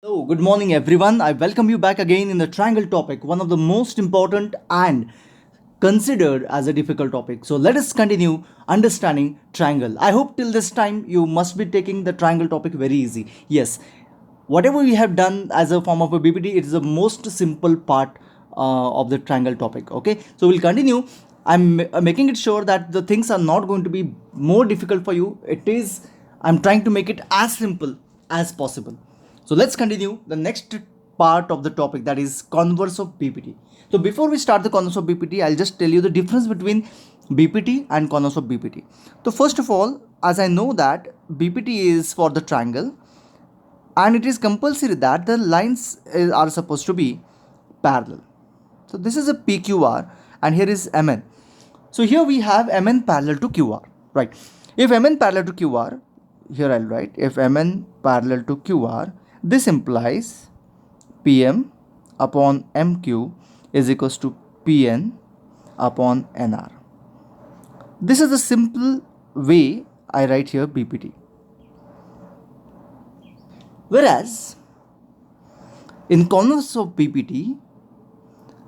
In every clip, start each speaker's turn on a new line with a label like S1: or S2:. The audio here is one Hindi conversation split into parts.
S1: Hello, good morning everyone. I welcome you back again in the triangle topic, one of the most important and considered as a difficult topic. So let us continue understanding triangle. I hope till this time you must be taking the triangle topic very easy. Yes, whatever we have done as a form of a BPT, it is the most simple part of the triangle topic. Okay, so we'll continue. I'm making it sure that the things are not going to be more difficult for you. I'm trying to make it as simple as possible. So let's continue the next part of the topic, that is converse of BPT. So before we start the converse of BPT, I'll just tell you the difference between BPT and converse of BPT. So first of all, as I know that BPT is for the triangle and it is compulsory that the lines are supposed to be parallel. So this is a PQR and here is MN. So here we have MN parallel to QR, right? If MN parallel to QR, here I'll write if MN parallel to QR, this implies PM upon MQ is equals to PN upon NR. This is the simple way I write here BPT. Whereas in converse of BPT,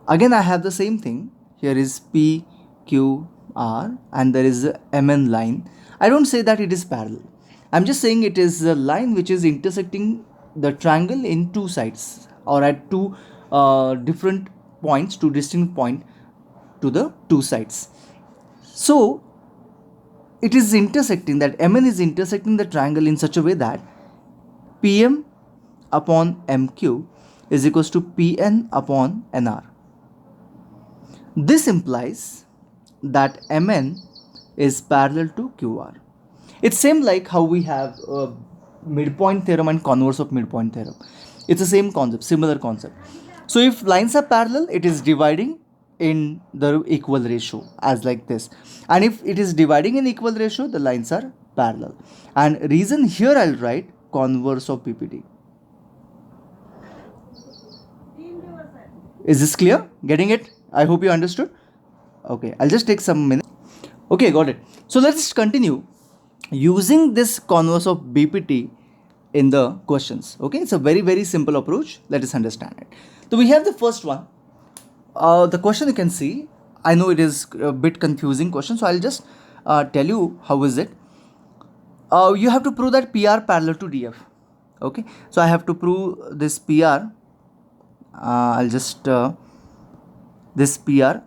S1: again I have the same thing. Here is PQR and there is a MN line. I don't say that it is parallel. I'm just saying it is a line which is intersecting the triangle in two sides or at two different points, two distinct points to the two sides. So it is intersecting, that MN is intersecting the triangle in such a way that PM upon MQ is equals to PN upon NR. This implies that MN is parallel to QR. It's same like how we have midpoint theorem and converse of midpoint theorem. It's the same concept, similar concept. So if lines are parallel, it is dividing in the equal ratio as like this. And if it is dividing in equal ratio, the lines are parallel. And reason here I'll write converse of BPT. Is this clear? Getting it? I hope you understood. Okay, I'll just take some minutes. Okay, got it. So let's continue using this converse of BPT in the questions. Okay, it's a very simple approach. Let us understand it. So we have the first one. The question you can see, I know it is a bit confusing question, so I'll just tell you how is it. You have to prove that PR parallel to DF. Okay, so I have to prove this PR. I'll just this PR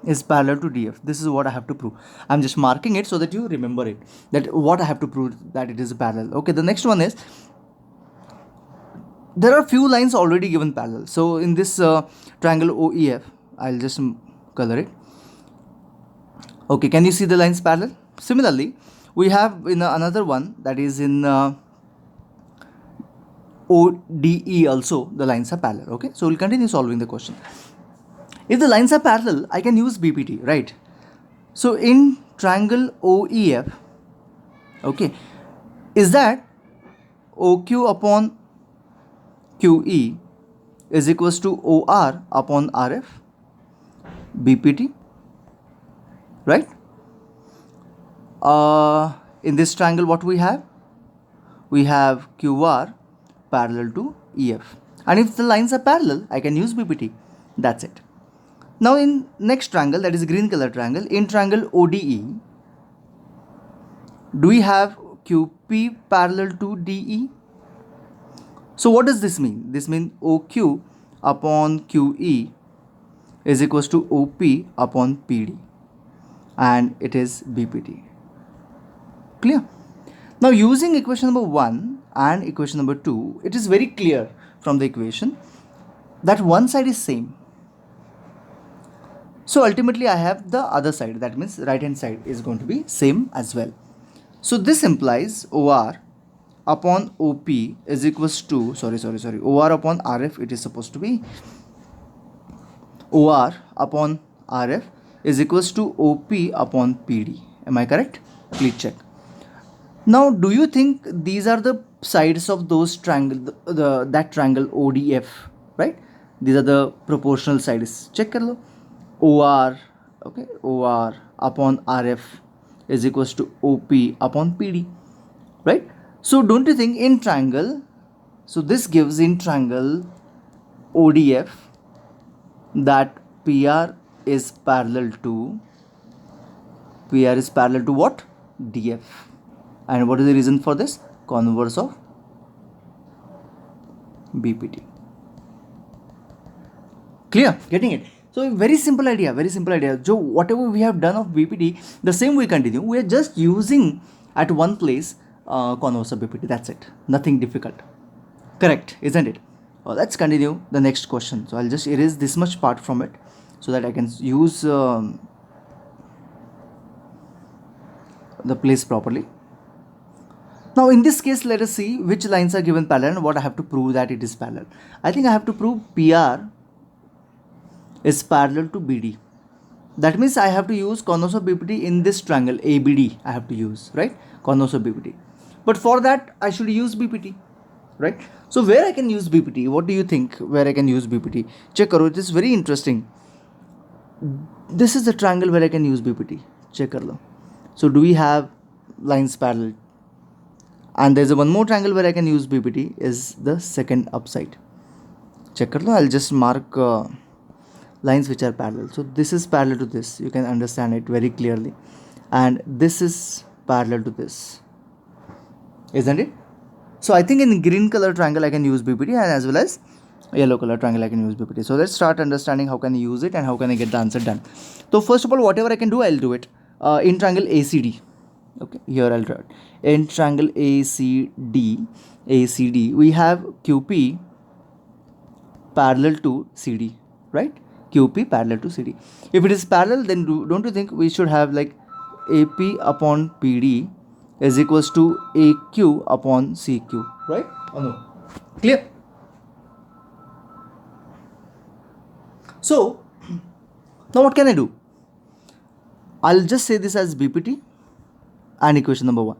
S1: is parallel to DF. This is what I have to prove. I'm just marking it so that you remember it, that what I have to prove that it is parallel. Okay, the next one is there are few lines already given parallel. So in this triangle OEF, I'll just color it. Okay, can you see the lines parallel? Similarly, we have in another one, that is in ODE also the lines are parallel. Okay, so we'll continue solving the question. If the lines are parallel, I can use BPT, right? So in triangle OEF, okay, is that OQ upon QE is equals to OR upon RF? BPT, right? In this triangle, what we have? We have QR parallel to EF. And if the lines are parallel, I can use BPT. That's it. Now in next triangle, that is green color triangle, in triangle ODE, do we have QP parallel to DE? So what does this mean? This means OQ upon QE is equals to OP upon PD, and it is BPT. Clear? Now using equation number 1 and equation number 2, it is very clear from the equation that one side is same. So ultimately I have the other side, that means right hand side is going to be same as well. So this implies OR upon OP is equals to, OR upon RF, it is supposed to be OR upon RF is equals to OP upon PD. Am I correct? Please check. Now do you think these are the sides of those triangle, that triangle ODF, right? These are the proportional sides. Check kar lo. OR, okay, OR upon RF is equals to OP upon PD, right? So don't you think in triangle So this gives in triangle ODF that PR is parallel to what? DF. And what is the reason for this? Converse of BPT. Clear? Getting it? So very simple idea, very simple idea. So whatever we have done of BPT, the same we continue. We are just using at one place converse of BPT. That's it. Nothing difficult. Correct, isn't it? Well, let's continue the next question. So I'll just erase this much part from it so that I can use the place properly. Now in this case, let us see which lines are given parallel and what I have to prove that it is parallel. I think I have to prove PR is parallel to BD. That means I have to use converse of BPT in this triangle ABD. I have to use, right? Converse of BPT. But for that, I should use BPT, right? So where I can use BPT? What do you think? Where I can use BPT? Check karo. It is very interesting. This is the triangle where I can use BPT. Check kar lo. So do we have lines parallel? And there's a one more triangle where I can use BPT is the second upside. Check kar lo. I'll just mark lines which are parallel. So this is parallel to this. You can understand it very clearly. And this is parallel to this. Isn't it? So I think in green color triangle I can use BPT, and as well as yellow color triangle I can use BPT. So let's start understanding how can I use it and how can I get the answer done. So first of all, whatever I can do, I'll do it. In triangle ACD. Okay, here I'll draw it. In triangle ACD, we have QP parallel to CD, right? QP parallel to CD. If it is parallel, then don't you think we should have like AP upon PD is equals to AQ upon CQ, right? Or no? Clear? So now what can I do? I'll just say this as BPT and equation number 1.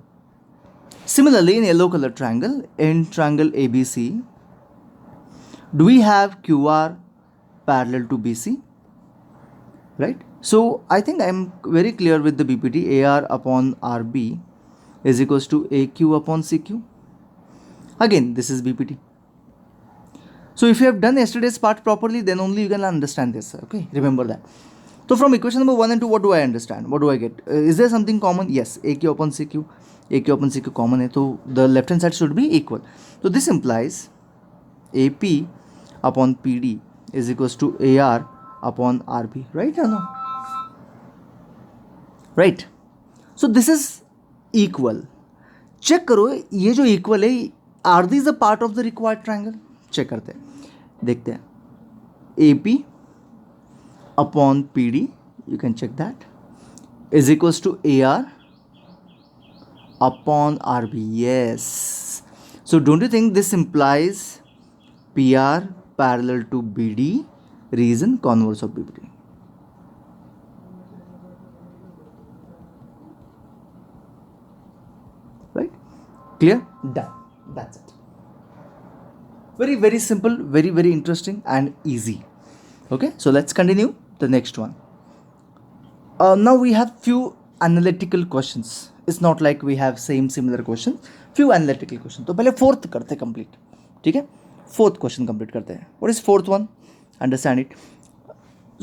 S1: Similarly, in yellow color triangle, in triangle ABC, do we have QR parallel to BC? Right? So I think I'm very clear with the BPT. AR upon RB is equals to AQ upon CQ. Again, this is BPT. So if you have done yesterday's part properly, then only you can understand this. Okay, remember that. So from equation number 1 and 2, what do I understand? What do I get? Is there something common? Yes, AQ upon CQ. AQ upon CQ common hai, so the left hand side should be equal. So this implies AP upon PD is equals to AR upon RB, right or no? Right. So this is equal. Check करो ये जो equal है, are these a part of the required triangle? Check करते हैं, देखते हैं. AP upon PD, you can check that, is equals to AR upon RB. Yes. So don't you think this implies PR parallel to BD? Reason converse of BPT. Right? Clear? Done. That's it. Very, very simple, very, very interesting and easy. Okay, so let's continue the next one. Now we have few analytical questions. It's not like we have similar questions. Few analytical questions. तो पहले fourth करते complete. ठीक है? Fourth question complete करते हैं. What is fourth one? Understand it.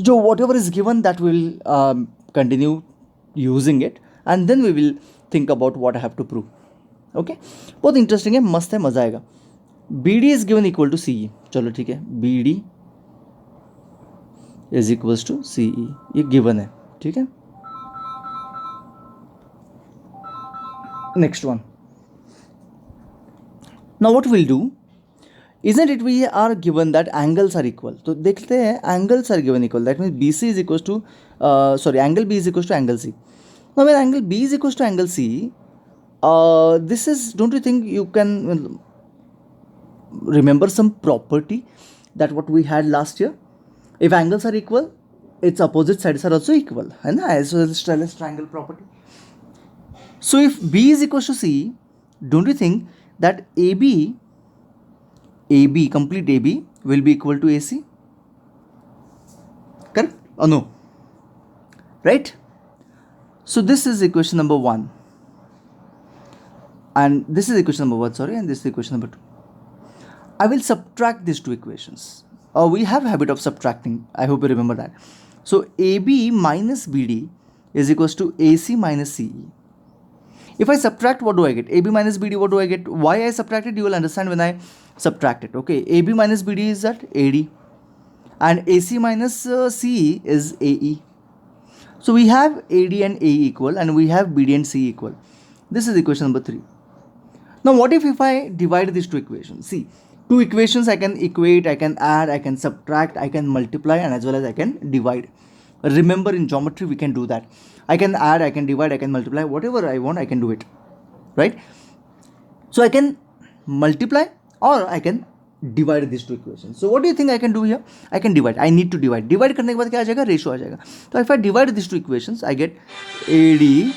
S1: So whatever is given, that we will continue using it, and then we will think about what I have to prove. Okay? बहुत interesting है, मस्त है, मजा आएगा. BD is given equal to CE. चलो ठीक है. BD is equals to CE. ये given है. ठीक है. Next one. Now what we'll do, isn't it we are given that angles are equal. तो देखते हैं angles are given equal. That means BC is equals to angle B is equals to angle C. Now when angle B is equals to angle C, this is, don't you think you can remember some property that what we had last year? If angles are equal, its opposite sides are also equal, and as well as triangle property. So if B is equals to C, don't you think that AB, complete AB will be equal to AC? Correct or no? Right? So this is equation number 1. And this is equation number 1, sorry, and this is equation number 2. I will subtract these two equations. We have habit of subtracting. I hope you remember that. So AB minus BD is equals to AC minus CE. If I subtract, what do I get? AB minus BD, what do I get? Why I subtracted, you will understand when I subtract it. Okay, AB minus BD is that AD, and AC minus CE is AE. So we have AD and AE equal, and we have BD and CE equal. This is equation number 3. Now what if I divide these two equations? See, two equations I can equate, I can add, I can subtract, I can multiply, and as well as I can divide. Remember, in geometry we can do that. I can add, I can divide, I can multiply, whatever I want I can do it, right? So I can multiply or I can divide these two equations. So what do you think I can do here? I can divide. I need to divide. Divide करने के बाद क्या आ जाएगा? Ratio आ जाएगा. So if I divide these two equations, I get AD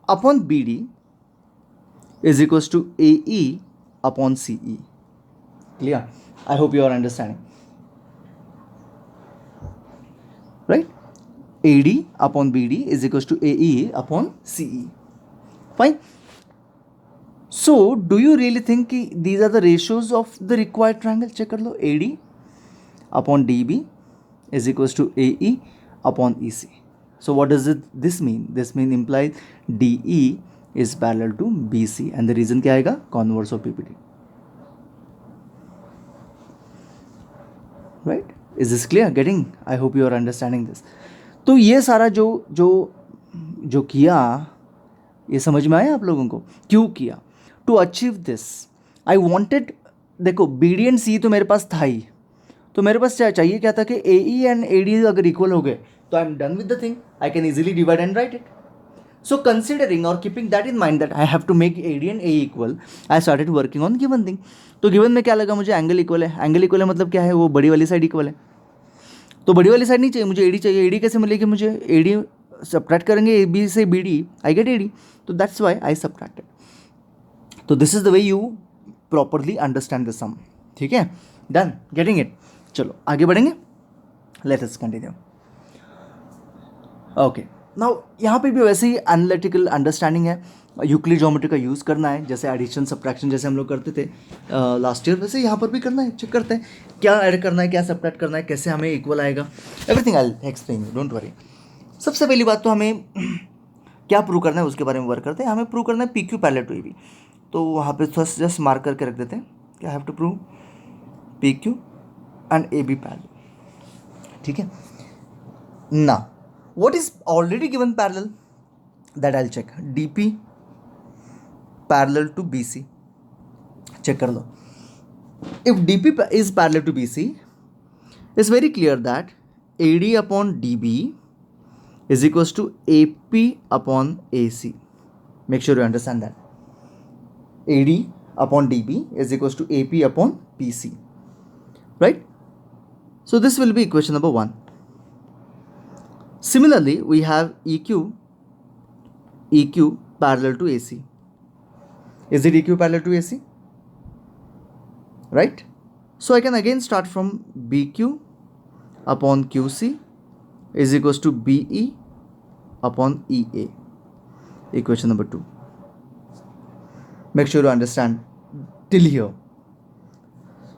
S1: upon BD is equals to AE upon CE. Clear? I hope you are understanding. Right? AD upon BD is equals to AE upon CE. Fine. So, do you really think these are the ratios of the required triangle? Check kar lo. AD upon DB is equals to AE upon EC. So, what does this mean? This implies DE is parallel to BC, and the reason क्या आएगा? Converse of PPD. Right? Is this clear? Getting? I hope you are understanding this. तो ये सारा जो किया, ये समझ में आया आप लोगों को? क्यों किया? To achieve this I wanted, देखो BD एंड C तो मेरे पास था ही, तो मेरे पास चाहिए क्या था कि AE एंड AD अगर इक्वल हो गए तो I am done with the thing. I can easily divide and right it. So considering or keeping that in mind that I have to make AD and AE equal, I started working on given thing. तो given में क्या लगा मुझे? एंगल इक्वल है. एंगल इक्वल है मतलब क्या है? वो बड़ी वाली साइड इक्वल है. तो बड़ी वाली साइड नहीं चाहिए मुझे, AD चाहिए. AD कैसे मिलेगी मुझे? AD सब्ट्रैक्ट करेंगे AB से BD, आई गेट AD. तो दैट्स वाई आई सब्ट्रैक्टेड. तो this is the way you properly understand the sum. ठीक है, डन, गेटिंग इट. चलो आगे बढ़ेंगे. Let us continue. Okay, now यहाँ पे भी वैसे ही एनालिटिकल अंडरस्टैंडिंग है. यूक्लिड ज्योमेट्री का यूज़ करना है, जैसे एडिशन सब्ट्रैक्शन जैसे हम लोग करते थे लास्ट ईयर, वैसे यहाँ पर भी करना है. चेक करते हैं क्या ऐड करना है, क्या सब्ट्रैक्ट करना है, कैसे हमें इक्वल आएगा. Everything I will explain you, don't worry. सबसे पहली बात तो हमें क्या प्रूव करना है उसके बारे में वर्क करते हैं. हमें प्रूव करना है PQ पैरेलल टू AB. तो वहाँ पे फर्स्ट जस्ट मार्क करके रख देते हैं कि I have to prove PQ and AB parallel. ठीक है ना. What is already given parallel? That I'll check. DP parallel to BC. Check कर लो. If DP is parallel to BC, it's very clear that AD upon DB is equals to AP upon AC. Make sure you understand that. AD upon DB is equals to AP upon PC. Right? So this will be equation number 1. Similarly, we have EQ parallel to AC. Is it EQ parallel to AC? Right? So I can again start from BQ upon QC is equals to BE upon EA. Equation number 2. Make sure you understand till here.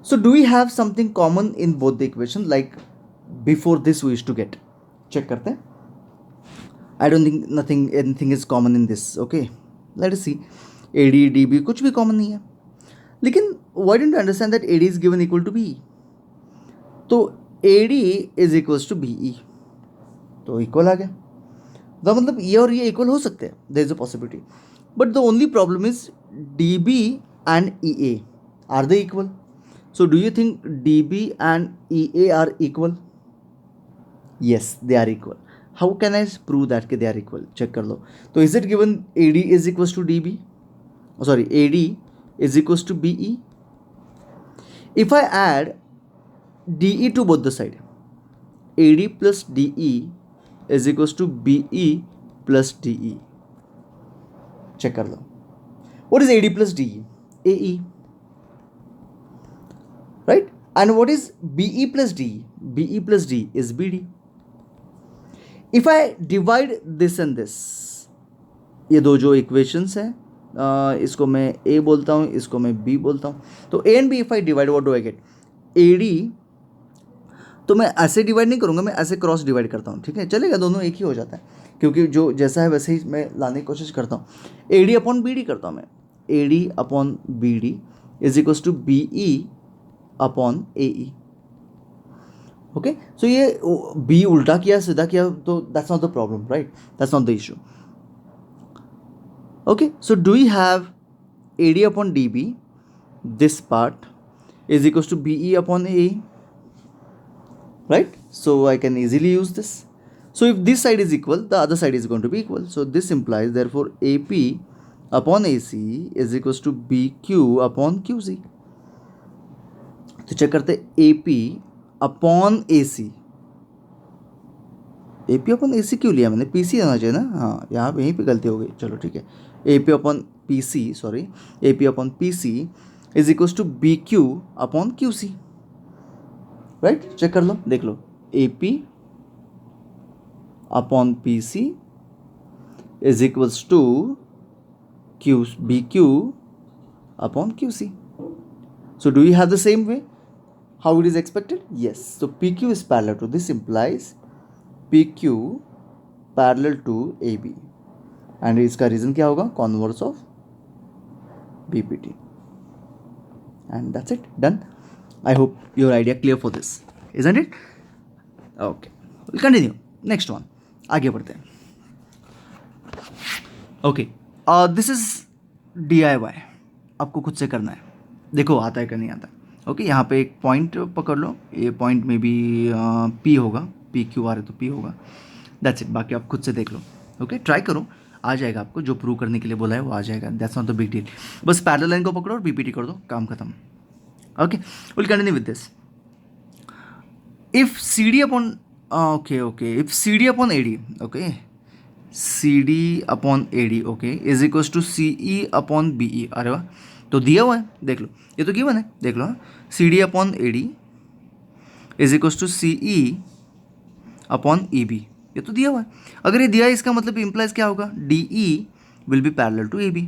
S1: So do we have something common in both the equations like before this we used to get? Check करते हैं. I don't think anything is common in this. Okay, let us see. AD DB कुछ भी कॉमन नहीं है. लेकिन why don't you understand that AD is given equal to BE? तो AD is equals to BE, तो इक्वल आ गया. तो मतलब ये और ये इक्वल हो सकते हैं, there is a possibility. But the only problem is DB and EA, are they equal? So do you think DB and EA are equal? Yes, they are equal. How can I prove that they are equal? Check कर लो. तो is it given AD is equals to DB? Oh, sorry, AD is equals to BE. If I add DE to both the side, AD plus DE is equals to BE plus DE. Check कर लो. What is AD plus DE? AE. Right? And what is BE plus DE? BE plus D is BD. If I divide this and this, ये दो जो इक्वेशंस हैं, इसको मैं ए बोलता हूँ, इसको मैं बी बोलता हूँ. तो A and B if I divide, what do I get? A D. तो मैं ऐसे डिवाइड नहीं करूँगा, मैं ऐसे क्रॉस डिवाइड करता हूँ. ठीक है, चलेगा, दोनों एक ही हो जाता है, क्योंकि जो जैसा है वैसे ही मैं लाने की कोशिश करता हूँ. A D upon B D करता हूँ मैं. A D upon B D is equals to B E upon A E. Okay, so ये बी उल्टा किया सीधा किया तो that's not the problem, right? That's not the issue. Okay, so do you have A D upon D B, this part is equals to BE upon AE, right? So I can easily use this. So if this side is equal, the other side is going to be equal. So this implies therefore AP upon AC is equals to BQ upon QC. तो चेक करते AP upon AC. AP upon AC क्यों लिया मैंने? PC आना चाहिए ना. हाँ, यहाँ पे यहीं पे गलती हो गई. चलो ठीक है. AP upon PC, sorry, AP upon PC is equals to B Q upon Q C, right? Check कर लो, देख लो. A P upon P C is equals to Q B Q upon Q C. So do you have the same way how it is expected? Yes. So P Q is parallel to, this implies P Q parallel to A B, and इसका रीजन क्या होगा? Converse of B P T. And that's it, done. I hope your idea clear for this, isn't it? Okay, we'll continue. Next one, आगे बढ़ते हैं. Okay, this is DIY. आपको खुद से करना है. देखो आता है कि नहीं आता. ओके, यहाँ पे एक पॉइंट पकड़ लो. ये पॉइंट में भी P होगा, PQ आ रहे तो P होगा. That's it. बाकी आप खुद से देख लो. ओके, ट्राई करो, आ जाएगा आपको. जो प्रूव करने के लिए बोला है वो आ जाएगा. That's not the big deal. बस पैरेलल लाइन को पकड़ो और पीपीटी कर दो, काम खत्म. Okay, will continue with this. If C D upon, okay, if C D upon A D, okay, C D upon A D, okay, is equals to C E upon B E. अरे वाह, तो दिया हुआ है, देख लो, ये तो गिवन है, देख लो. C D upon A D is equals to C E upon E B, ये तो दिया हुआ है. अगर ये दिया है, इसका मतलब इम्प्लाइज क्या होगा? D E will be parallel to A B.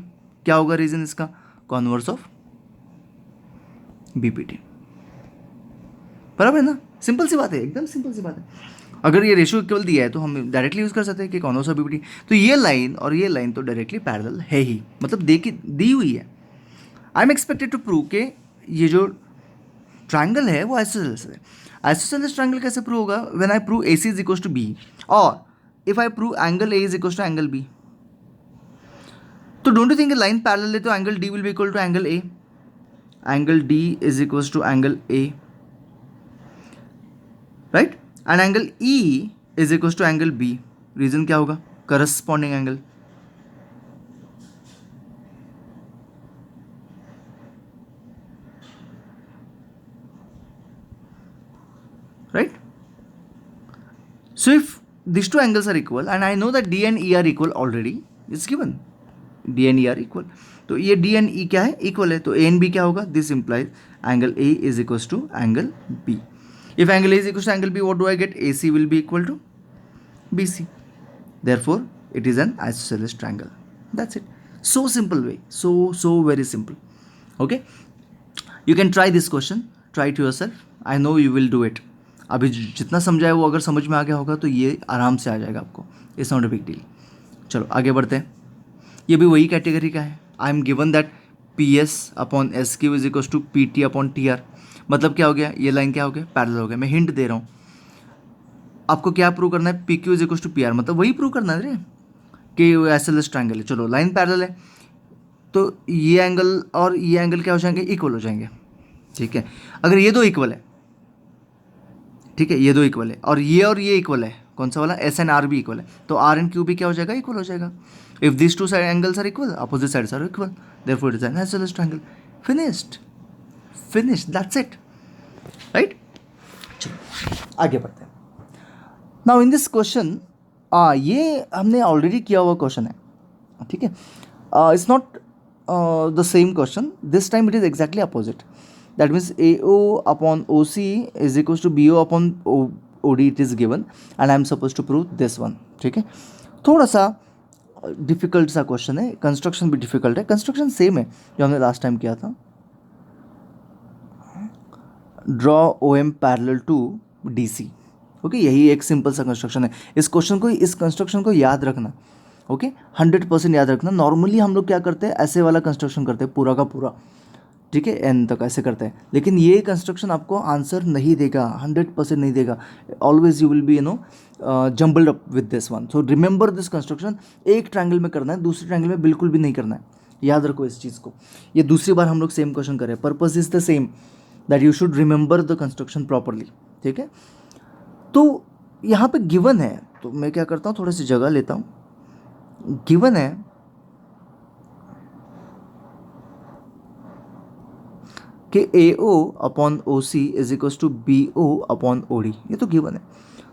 S1: क्या होगा रीजन इसका? Converse of B P T. बराबर है ना? सिंपल सी बात है, एकदम सिंपल सी बात है. अगर ये रेशियो इक्वल दिया है तो हम डायरेक्टली यूज़ कर सकते हैं कि converse of B P T. तो ये लाइन और ये लाइन तो डायरेक्टली पैरेलल है ही, मतलब दी हुई है. I am expected to prove के ये जो ट्राइंगल है वो आइसोसेलेस है. आइसोसेलेस ट्राइंगल कैसे प्रूव होगा? When I prove A C is equal to B, और if I prove angle A is equal to angle B. तो don't you think line parallel है तो angle D will be equal to angle A. Angle D is equal to angle A, right? And angle E is equal to angle B. Reason क्या होगा? Corresponding angle. Right? So if these two angles are equal, and I know that D and E are equal already, it's given. D and E are equal. तो ये D and E क्या है? Equal है. तो A and B क्या होगा? This implies angle A is equals to angle B. If angle A is equals to angle B, what do I get? AC will be equal to BC. Therefore, it is an isosceles triangle. That's it. So simple way. So very simple. Okay? You can try this question. Try it yourself. I know you will do it. अभी जितना समझाया वो अगर समझ में आ गया होगा तो ये आराम से आ जाएगा आपको. It's not a big deal. चलो आगे बढ़ते हैं. ये भी वही कैटेगरी का है. I am given that P S upon S Q is equals to P T upon T R. मतलब क्या हो गया? ये लाइन क्या हो गया? पैरेलल हो गया. मैं हिंट दे रहा हूँ आपको. क्या प्रूव करना है? P Q is equals to P R, मतलब वही प्रूव करना है रे कि आइसोसेलेस ट्रायंगल है. चलो लाइन पैरेलल है तो ये एंगल और ये एंगल क्या हो जाएंगे? इक्वल हो जाएंगे. ठीक है, अगर ये दो इक्वल है, ठीक है, ये दो इक्वल है और ये इक्वल है, कौन सा वाला? एस एंड आर भी इक्वल है, तो आर एंड क्यू भी क्या हो जाएगा? इक्वल हो जाएगा. If this two side angles are equal, opposite sides are equal, therefore it is an isosceles triangle. Finished, that's it, right? चलो आगे बढ़ते हैं. नाउ इन दिस क्वेश्चन, ये हमने ऑलरेडी किया हुआ क्वेश्चन है. ठीक है, it's not the same question. This time it is exactly opposite. That means AO upon OC is equals to BO upon OD it is given and I am supposed to prove this one. ठीक है, थोड़ा सा डिफिकल्ट सा क्वेश्चन है, कंस्ट्रक्शन भी डिफिकल्ट है, कंस्ट्रक्शन सेम है जो हमने लास्ट टाइम किया था। Draw O M parallel to D C. Okay, यही एक सिंपल सा कंस्ट्रक्शन है। इस कंस्ट्रक्शन को याद रखना। ओके, 100% याद रखना। नॉर्मली हम लोग क्या करते हैं, ऐसे वाला कंस्ट्रक्शन करते हैं पूरा का पूरा, ठीक है, एन तक ऐसे करते हैं, लेकिन ये कंस्ट्रक्शन आपको आंसर नहीं देगा, 100% नहीं देगा। Always you will be jumbled up with this one. So remember this construction. एक ट्रायंगल में करना है, दूसरे ट्रायंगल में बिल्कुल भी नहीं करना है, याद रखो इस चीज़ को। ये दूसरी बार हम लोग सेम क्वेश्चन कर रहे हैं। Purpose is the same, that you should remember the construction properly, ठीक है। तो यहाँ पे गिवन है, तो मैं क्या करता हूँ, थोड़ी सी जगह लेता हूँ। गिवन है कि A O upon O C is equal to B O upon O D, ये तो गिवन है।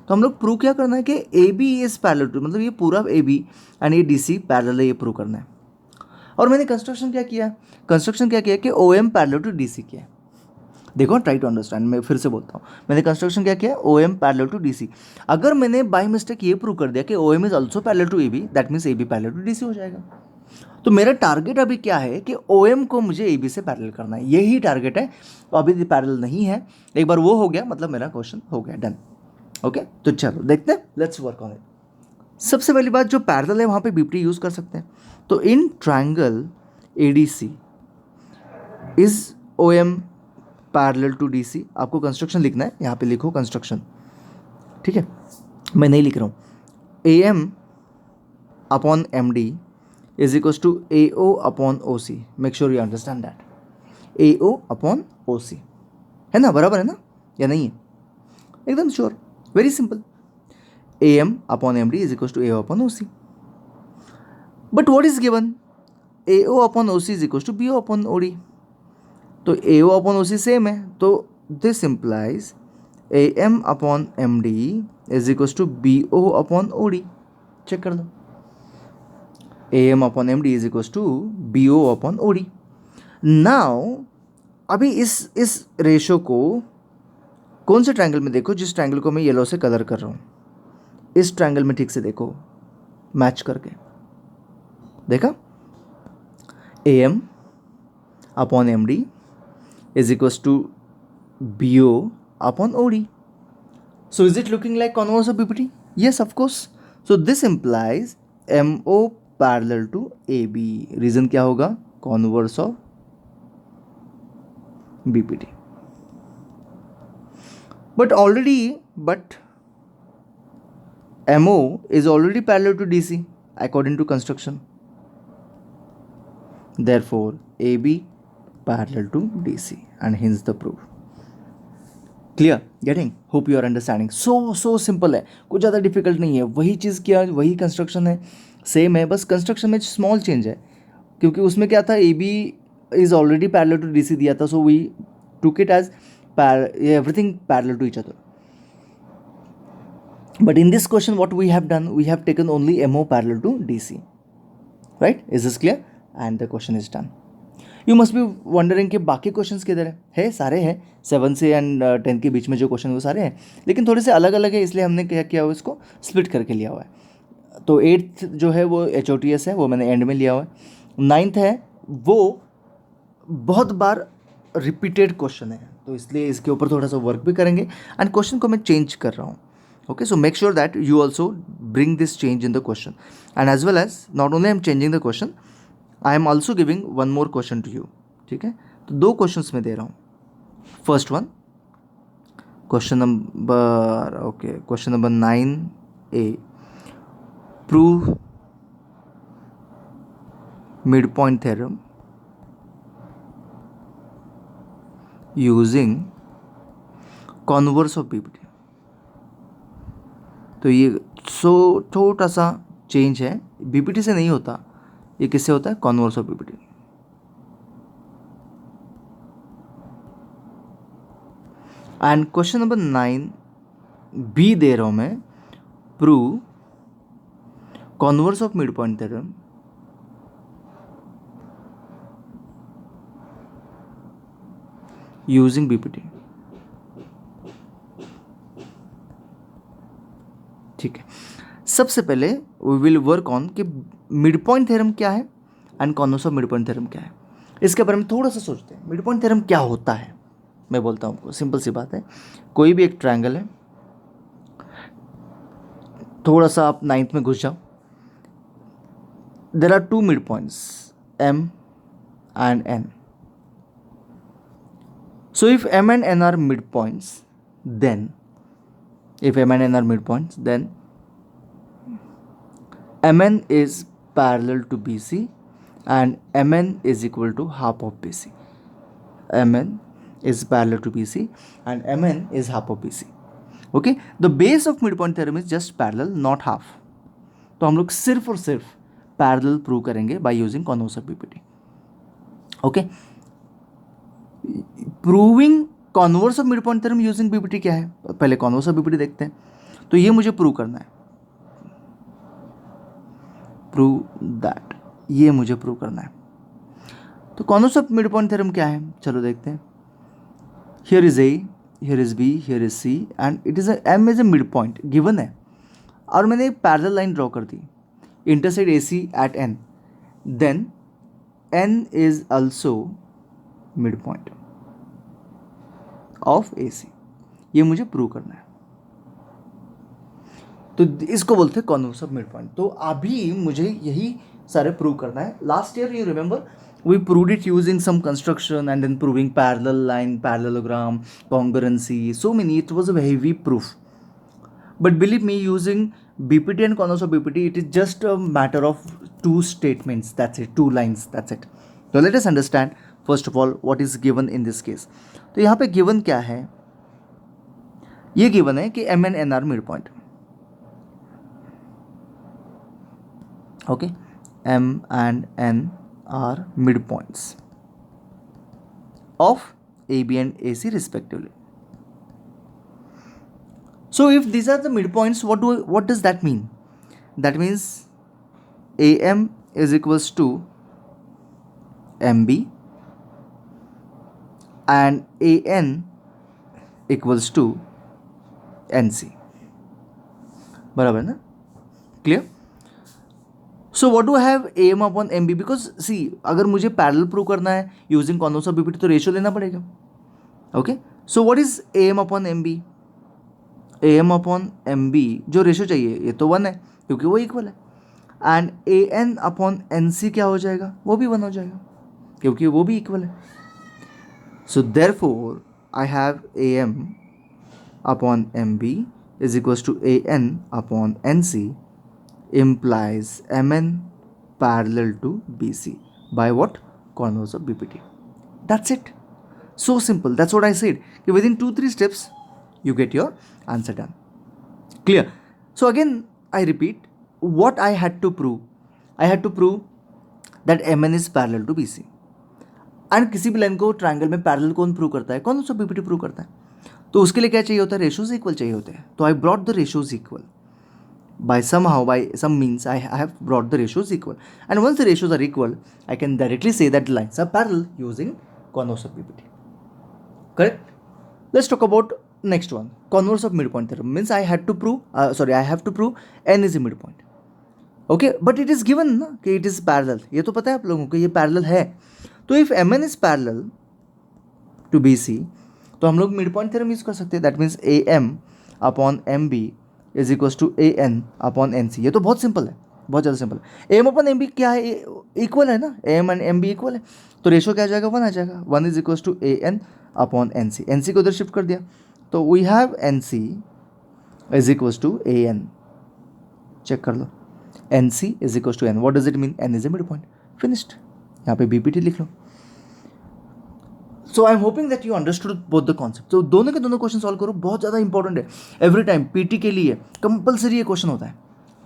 S1: तो हम लोग प्रूव क्या करना है कि A B is parallel to, मतलब ये पूरा ए बी एंड ये डी सी पैरेलल है, ये प्रूव करना है। और मैंने कंस्ट्रक्शन क्या किया कि O M parallel to D C किया है। देखो, ट्राई टू अंडरस्टैंड, मैं फिर से बोलता हूँ, मैंने कंस्ट्रक्शन क्या किया, O M parallel to D C. अगर मैंने बाई मिस्टेक ये प्रूव कर दिया कि O M is also parallel to A B, that means A B parallel to D C हो जाएगा। तो मेरा टारगेट अभी क्या है कि ओ एम को मुझे ए बी से पैरेलल करना है, यही टारगेट है। तो अभी पैरेलल नहीं है, एक बार वो हो गया मतलब मेरा क्वेश्चन हो गया, डन। ओके, तो चलो देखते हैं, लेट्स वर्क ऑन इट। सबसे पहली बात, जो पैरेलल है वहाँ पे बीपीटी यूज़ कर सकते हैं। तो in triangle A D C is O M parallel to D C. आपको कंस्ट्रक्शन लिखना है, यहाँ पे लिखो कंस्ट्रक्शन, ठीक है, मैं नहीं लिख रहा हूँ। A M upon M D is equals to A O upon O C. Make sure you understand that, A O upon O C है ना, बराबर है ना या नहीं है, एकदम sure, very simple. A M upon M D is equals to A O upon O C. But what is given, A O upon O C is equals to B O upon O D. तो ए O upon O C same है, तो this implies A M upon M D is equals to B O upon O D. Check कर लो, A M upon M D is equals to B O upon O D. Now अभी इस रेशो को कौन से ट्रायंगल में देखो, जिस ट्रायंगल को मैं येलो से कलर कर रहा हूँ, इस ट्रायंगल में ठीक से देखो, मैच करके देखा, A M upon M D is equals to BO upon OD. So is it looking like converse of BPT? Yes, of course. So this implies MO parallel to AB. Reason क्या होगा, converse of BPT. But MO is already parallel to DC according to construction. Therefore, AB parallel to DC and hence the proof. Clear? Getting? Hope you are understanding. So simple है, कुछ ज़्यादा डिफिकल्ट नहीं है। वही चीज़ किया, वही कंस्ट्रक्शन है, सेम है, बस कंस्ट्रक्शन में स्मॉल चेंज है, क्योंकि उसमें क्या था, A B is already parallel to D C दिया था, so we took it as everything parallel to each other. But in this question, what we have done, we have taken only MO parallel to DC. Right? Is this clear? And the question is done. You must be wondering कि बाकी क्वेश्चंस किधर है सारे हैं, 7 से एंड 10 के बीच में जो क्वेश्चन वो सारे हैं, लेकिन थोड़े से अलग अलग है, इसलिए हमने क्या किया हुआ, इसको स्प्लिट करके लिया हुआ है। तो 8th जो है वो HOTS है, वो मैंने एंड में लिया हुआ है। 9th है वो बहुत बार रिपीटेड क्वेश्चन है, तो इसलिए इसके ऊपर थोड़ा सा वर्क भी करेंगे, एंड क्वेश्चन को मैं चेंज कर रहा हूँ। Okay, so make sure that you also bring this change in the question, and as well as not only I am changing the question, I am also giving one more question to you. ठीक है, तो 2 क्वेश्चंस मैं दे रहा हूँ। First one, question number 9A, prove mid point theorem using converse of BPT. तो ये छोटा सा चेंज है, बीपीटी से नहीं होता, ये किससे होता है, converse of BPT. And question number 9B दे रहा हूं मैं, prove converse of mid point theorem using BPT. ठीक है, सबसे पहले वी विल वर्क ऑन कि मिड पॉइंट थ्योरम क्या है and converse of mid point theorem क्या है, इसके बारे में थोड़ा सा सोचते हैं। मिड पॉइंट थ्योरम क्या होता है, मैं बोलता हूँ आपको, सिंपल सी बात है। कोई भी एक ट्रायंगल है, थोड़ा सा आप 9th में घुस जाओ, there are two mid points M and N. So if M and N are midpoints, then if M and N are midpoints, then MN is parallel to BC and MN is equal to half of BC. MN is parallel to BC and MN is half of BC. Okay, the base of midpoint theorem is just parallel, not half. तो हम लोग सिर्फ और सिर्फ पैरेलल प्रूव करेंगे by using converse of BPT. Okay, proving converse of mid point theorem using BPT क्या है, पहले कॉन्वर्स ऑफ बीपीटी देखते हैं। तो ये मुझे प्रूव करना है, प्रूव दैट, ये मुझे प्रूव करना है। तो converse of mid point theorem क्या है, चलो देखते हैं। Here is A, here is B, here is C and it is M is a mid point given है, और मैंने एक पैरेलल लाइन ड्रॉ कर दी, intersect A C at N, then N is also mid point of A C, ये मुझे प्रूव करना है। तो इसको बोलते हैं कॉन्वर्स ऑफ मिड पॉइंट। तो अभी मुझे यही सारे प्रूव करना है। Last year you remember we proved it using some construction and then proving parallel line, parallelogram, congruency, so many, it was a heavy proof. But believe me, using BPT and converse of BPT, it is just a matter of two statements, that's it, two lines, that's it. So let us understand first of all what is given in this case. तो यहाँ पे given क्या है, ये given है कि M and N are midpoint. Okay, M and N are midpoints of AB and AC respectively. So if these are the midpoints, what does that mean? That means AM is equals to MB and AN equals to NC. बराबर ना, clear? So what do have A M upon M B, because see अगर मुझे पैरेलल प्रूव करना है यूजिंग कॉन्वर्स ऑफ बीपीटी तो रेशियो लेना पड़ेगा। Okay, so what is A M upon M B, A M upon M B जो रेशियो चाहिए ये तो 1 है क्योंकि वो इक्वल है, and A N upon N C क्या हो जाएगा, वो भी 1 हो जाएगा क्योंकि वो भी इक्वल है। So therefore I have A M upon M B is equals to A N upon N C implies Mn parallel to BC by what? Converse of BPT. That's it. So simple. That's what I said. Within 2-3 steps, you get your answer done. Clear? So again, I repeat what I had to prove. I had to prove that Mn is parallel to BC. And किसी भी लाइन को ट्रायंगल में पैरेलल कौन प्रूव करता है, कौन सा बीपीटी प्रूव करता है। तो उसके लिए क्या चाहिए होता है, रेशियोज इक्वल चाहिए होते हैं। तो I brought the ratios equal by somehow, by some means, I have brought the ratios equal, and once the ratios are equal, I can directly say that the lines are parallel using converse of BPT. Correct? Let's talk about next one. Converse of midpoint theorem means I had to prove, I have to prove n is a midpoint. Okay, but it is given ना कि it is parallel. ये तो पता है आप लोगों को, ये parallel है। तो if Mn is parallel to BC, तो हम लोग midpoint theorem यूज कर सकते हैं। That means AM upon MB is equals to A N upon N C. ये तो बहुत सिंपल है, बहुत ज़्यादा सिंपल है। एम अपॉन एम बी क्या है, इक्वल है ना, M and M B equal है, तो रेशो क्या आ जाएगा, 1 आ जाएगा। 1 is equals to A N upon N C, N C को उधर शिफ्ट कर दिया तो we have N C is equals to A N, check कर लो, N C is equals to N, what does it mean, N is a mid point, finished. यहाँ पे बीपीटी लिख लो। So I am hoping that you understood both the concept. तो दोनों के दोनों क्वेश्चन सॉल्व करो, बहुत ज़्यादा इंपॉर्टेंट है। एवरी टाइम पीटी के लिए कंपलसरी ये क्वेश्चन होता है,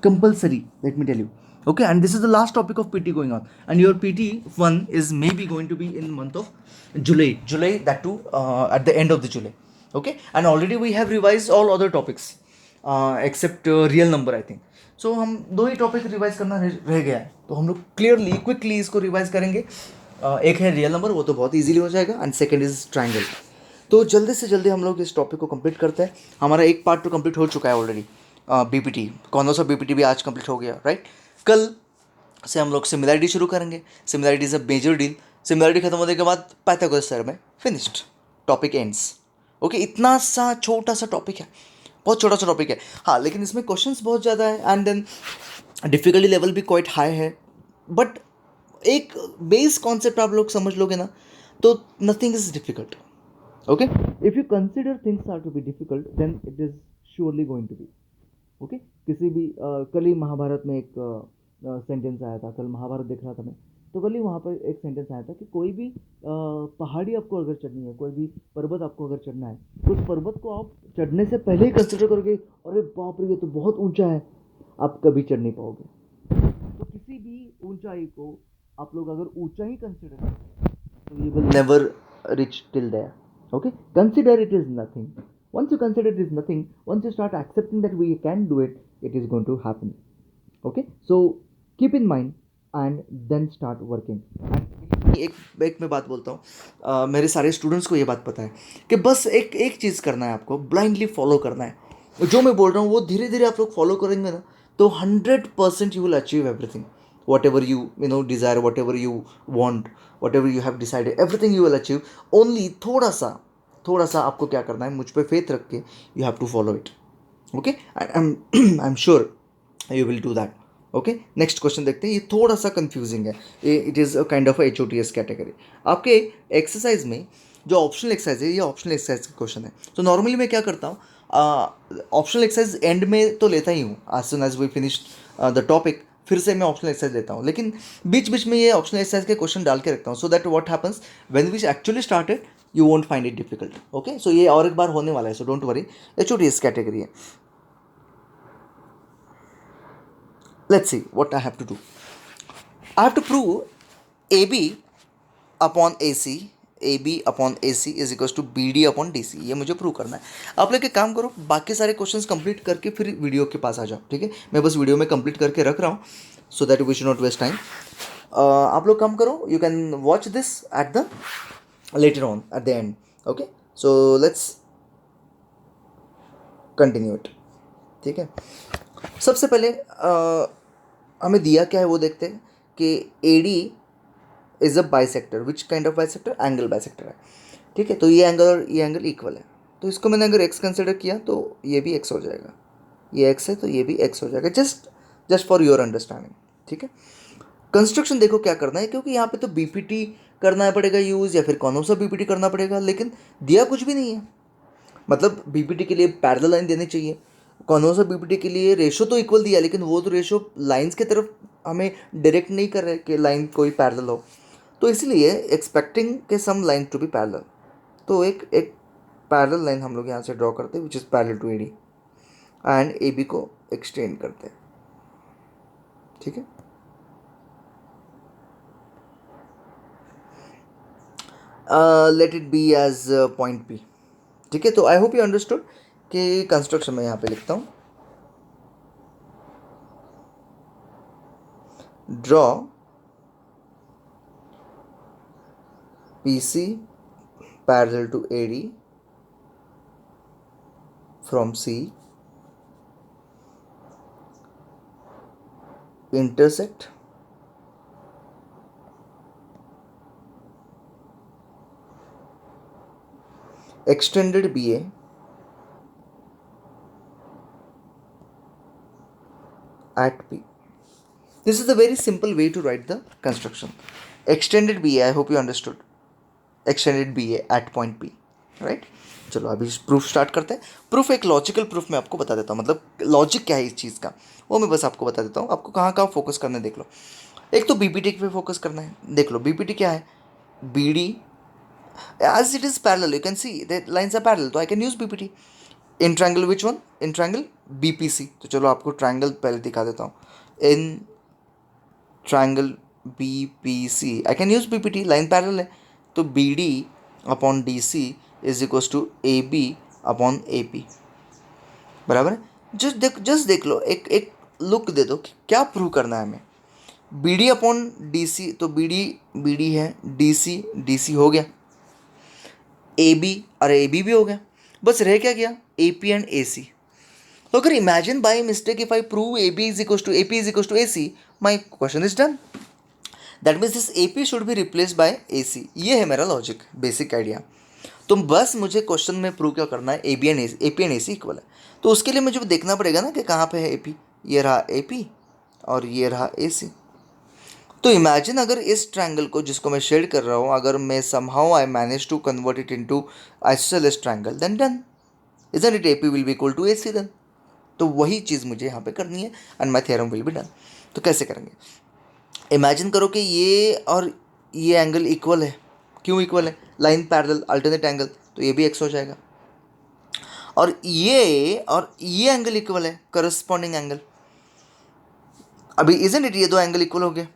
S1: compulsory, let me tell you. Okay, and this is the last topic of PT going on, and your PT 1 is maybe going to be in month of July, that too at the end of the July. Okay, and already we have revised all other topics except real number I think. So हम 2 ही टॉपिक रिवाइज करना रह गया है, तो हम लोग क्लियरली क्विकली इसको रिवाइज करेंगे। एक है रियल नंबर, वो तो बहुत इजीली हो जाएगा, एंड सेकंड इज ट्रायंगल। तो जल्दी से जल्दी हम लोग इस टॉपिक को कंप्लीट करते हैं। हमारा एक पार्ट तो कंप्लीट हो चुका है ऑलरेडी, बीपीटी, कौन सा बीपीटी भी आज कंप्लीट हो गया, राइट। कल से हम लोग सिमिलैरिटी शुरू करेंगे। Similarity is a major deal. Similarity खत्म होने के बाद पाइथागोरस थ्योरम है, फिनिश्ड, टॉपिक एंड्स। ओके, इतना सा छोटा सा टॉपिक है, बहुत छोटा सा टॉपिक है। हाँ, लेकिन इसमें क्वेश्चंस बहुत ज़्यादा है एंड देन डिफिकल्टी लेवल भी क्वाइट हाई है, बट एक बेस कॉन्सेप्ट आप लोग समझ लोगे ना तो nothing is difficult. Okay, if you consider things are to be difficult then it is surely going to be. Okay, किसी भी कल ही महाभारत में एक सेंटेंस आया था, कल महाभारत देख रहा था मैं, तो कल ही वहाँ पर एक सेंटेंस आया था कि कोई भी पहाड़ी आपको अगर चढ़नी है, कोई भी पर्वत आपको अगर चढ़ना है, तो उस पर्वत को आप चढ़ने से पहले ही कंसिडर करोगे, अरे बाप रे ये तो बहुत ऊंचा है, आप कभी चढ़ नहीं पाओगे। तो किसी भी ऊंचाई को आप लोग अगर ऊंचा ही कंसिडर करें तो you will never reach till there. Okay, consider it is nothing. Once you consider it is nothing, once you start accepting that we can do it, it is going to happen. Okay, so keep in mind and then start working. एक मैं बात बोलता हूँ, मेरे सारे स्टूडेंट्स को ये बात पता है कि बस एक एक चीज़ करना है, आपको ब्लाइंडली फॉलो करना है। जो मैं बोल रहा हूँ वो धीरे धीरे आप लोग फॉलो करेंगे ना तो 100% you will achieve everything, whatever you desire, whatever you want, whatever you have decided, everything you will achieve. Only थोड़ा सा आपको क्या करना है, मुझ पे फेथ रख के you have to follow it. Okay, I'm sure you will do that. Okay, next question देखते हैं। ये थोड़ा सा कंफ्यूजिंग है, it is a kind of HOTS category. आपके एक्सरसाइज में जो ऑप्शनल एक्सरसाइज है, ये ऑप्शनल एक्सरसाइज का क्वेश्चन है। तो नॉर्मली मैं क्या करता हूँ, ऑप्शनल एक्सरसाइज एंड में तो लेता ही हूँ, as soon as we finish the topic फिर से मैं ऑप्शनल एक्सरसाइज लेता हूँ, लेकिन बीच बीच में ये ऑप्शनल एक्सरसाइज के क्वेश्चन डाल के रखता हूँ, so that what happens when we actually started you won't find it difficult. Okay, so ये और एक बार होने वाला है, so don't worry, HOTS category है। Let's see what I have to do. I have to prove AB upon AC, AB upon AC is equals to BD upon DC। ये मुझे प्रूव करना है। आप लोग एक काम करो, बाकी सारे क्वेश्चंस कंप्लीट करके फिर वीडियो के पास आ जाओ, ठीक है। मैं बस वीडियो में कंप्लीट करके रख रहा हूँ so that we should not waste time. आप लोग काम करो, you can watch this at the later on at the end. Okay, so let's continue it, ठीक है। सबसे पहले हमें दिया क्या है वो देखते हैं कि AD is a bisector. Which kind of bisector? Angle bisector है, ठीक है। तो ये एंगल और ये एंगल इक्वल है, तो इसको मैंने अगर x कंसिडर किया तो ये भी x हो जाएगा, ये x है तो ये भी x हो जाएगा, जस्ट फॉर योर अंडरस्टैंडिंग, ठीक है। कंस्ट्रक्शन देखो क्या करना है, क्योंकि यहाँ पे तो BPT करना पड़ेगा यूज़, या फिर कौन सा BPT करना पड़ेगा, लेकिन दिया कुछ भी नहीं है। मतलब BPT के लिए पैरेलल लाइन देनी चाहिए, कौन सा BPT के लिए रेशो तो इक्वल दिया, लेकिन वो तो रेशो लाइंस की तरफ हमें डायरेक्ट नहीं कर रहे कि लाइन कोई पैरेलल हो, तो इसलिए एक्सपेक्टिंग के सम लाइन टू बी पैरेलल, तो एक पैरेलल लाइन हम लोग यहाँ से ड्रॉ करते हैं which is parallel to AD and AB को एक्सटेंड करते हैं, ठीक है। Let it be as point P, ठीक है। तो आई होप यू अंडरस्टूड कि कंस्ट्रक्शन में यहाँ पे लिखता हूँ, draw PC parallel to AD from C, intersect extended BA at P. This is a very simple way to write the construction. Extended BA, I hope you understood. Extended BA at point P, right? चलो अभी प्रूफ स्टार्ट करते हैं। प्रूफ एक लॉजिकल प्रूफ मैं आपको बता देता हूँ, मतलब लॉजिक क्या है इस चीज़ का वो मैं बस आपको बता देता हूँ। आपको कहाँ कहाँ फोकस करना है देख लो। एक तो BPT पे फोकस करना है, देख लो BPT क्या है, BD as it is parallel, you can see the lines are parallel, तो I can use BPT in triangle. which one? in triangle BPC। तो चलो आपको ट्रायंगल पहले दिखा देता हूँ। in triangle BPC I can use BPT, line parallel है, तो BD upon DC is equals to AB upon AP, बराबर है। जस्ट देख लो, एक लुक दे दो कि क्या प्रूव करना है हमें। BD अपॉन DC, तो BD है, DC हो गया, AB, अरे AB भी हो गया, बस रह क्या गया AP एंड AC।
S2: तो अगर imagine by mistake if I prove A B is equal to A P is equal to A C, my question is done. That means this A P should be replace by A C. ये है मेरा लॉजिक, बेसिक आइडिया. तो बस मुझे क्वेश्चन में प्रूव क्या करना है, A B and A P and A C equal है. तो उसके लिए मुझे देखना पड़ेगा ना कि कहाँ पे है ए पी. ये रहा ए पी और ये रहा ए सी. तो इमेजिन अगर इस ट्रायंगल को जिसको मैं शेड कर रहा हूँ, अगर मैं somehow I manage to convert it into isosceles triangle, then done. Isn't it, A P will be equal to A C then. तो वही चीज़ मुझे यहाँ पे करनी है and my theorem will be done. तो कैसे करेंगे? इमेजिन करो कि ये और ये एंगल इक्वल है. क्यों इक्वल है? लाइन पैरेलल अल्टरनेट एंगल, तो ये भी एक्स हो जाएगा. और ये एंगल इक्वल है, करस्पॉन्डिंग एंगल. अभी इजंट इट, ये दो एंगल इक्वल हो गए,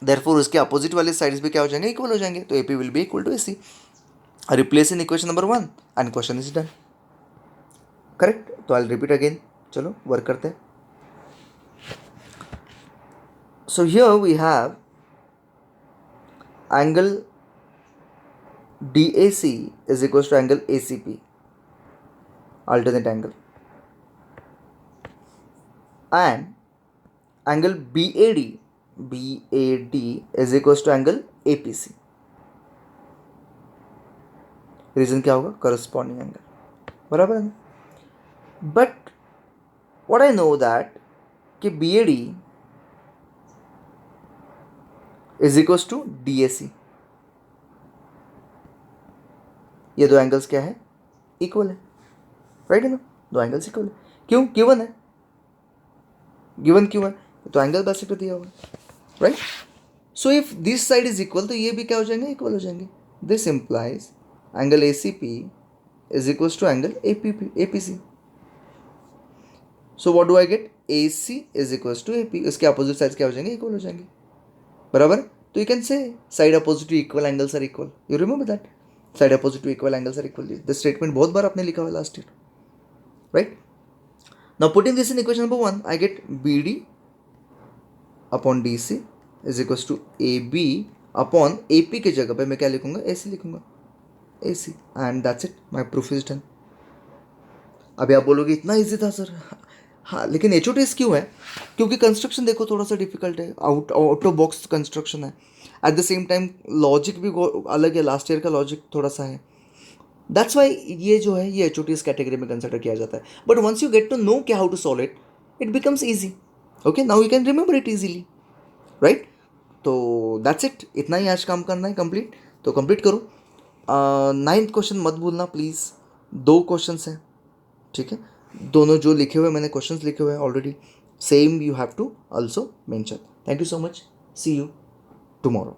S2: देयरफॉर उसके अपोजिट वाले साइड्स भी क्या हो जाएंगे, इक्वल हो जाएंगे. तो A P will be equal to A C. Replace in equation number 1 and question is done. Correct. तो आई रिपीट अगेन. चलो वर्क करते हैं. So here we have angle DAC is equals to angle ACP, alternate angle, and angle BAD is equals to angle APC. Reason क्या होगा? Corresponding angle. बराबर है ना? But what I know that कि BAD is equals to DAC. ये दो एंगल्स क्या है? इक्वल है. राइट है ना? दो एंगल्स इक्वल है. क्यों? गिवन है. गिवन क्यों है? तो एंगल बाइसेक्टर दिया हुआ है. Right. So if this side is equal, तो ये भी क्या हो जाएंगे? इक्वल हो जाएंगे. This implies angle ACP is equals to angle APC. So what do I get? AC is equals to AP. इसके अपोजिट साइड्स क्या हो जाएंगे? इक्वल हो जाएंगे. बराबर. तो you can say side opposite to equal angles are equal. You remember that? Side opposite to equal angles are equal. This statement बहुत बार आपने लिखा हुआ last year. Right. Now putting this in equation number 1, I get BD upon DC is equals to AB upon AP की जगह पे मैं क्या लिखूंगा? AC लिखूंगा. AC. And that's it, my proof is done. अभी आप बोलोगे इतना इजी था सर. हाँ, लेकिन HOTS क्यों है? क्योंकि कंस्ट्रक्शन देखो थोड़ा सा डिफिकल्ट है, आउट ऑफ बॉक्स कंस्ट्रक्शन है. At the same time logic भी अलग है, लास्ट ईयर का लॉजिक थोड़ा सा है. दैट्स वाई ये जो है ये HOTS कैटेगरी में कंसिडर किया जाता है. But once you get to know कि how to solve it, it becomes easy. Okay, now you can remember it easily. Right. तो दैट्स इट. इतना ही आज काम करना है कंप्लीट. तो कंप्लीट करो. 9th क्वेश्चन मत भूलना प्लीज़. 2 क्वेश्चन हैं. ठीक है. दोनों जो लिखे हुए मैंने क्वेश्चंस लिखे हुए हैं already, same you have to also mention. Thank you so much. See you tomorrow.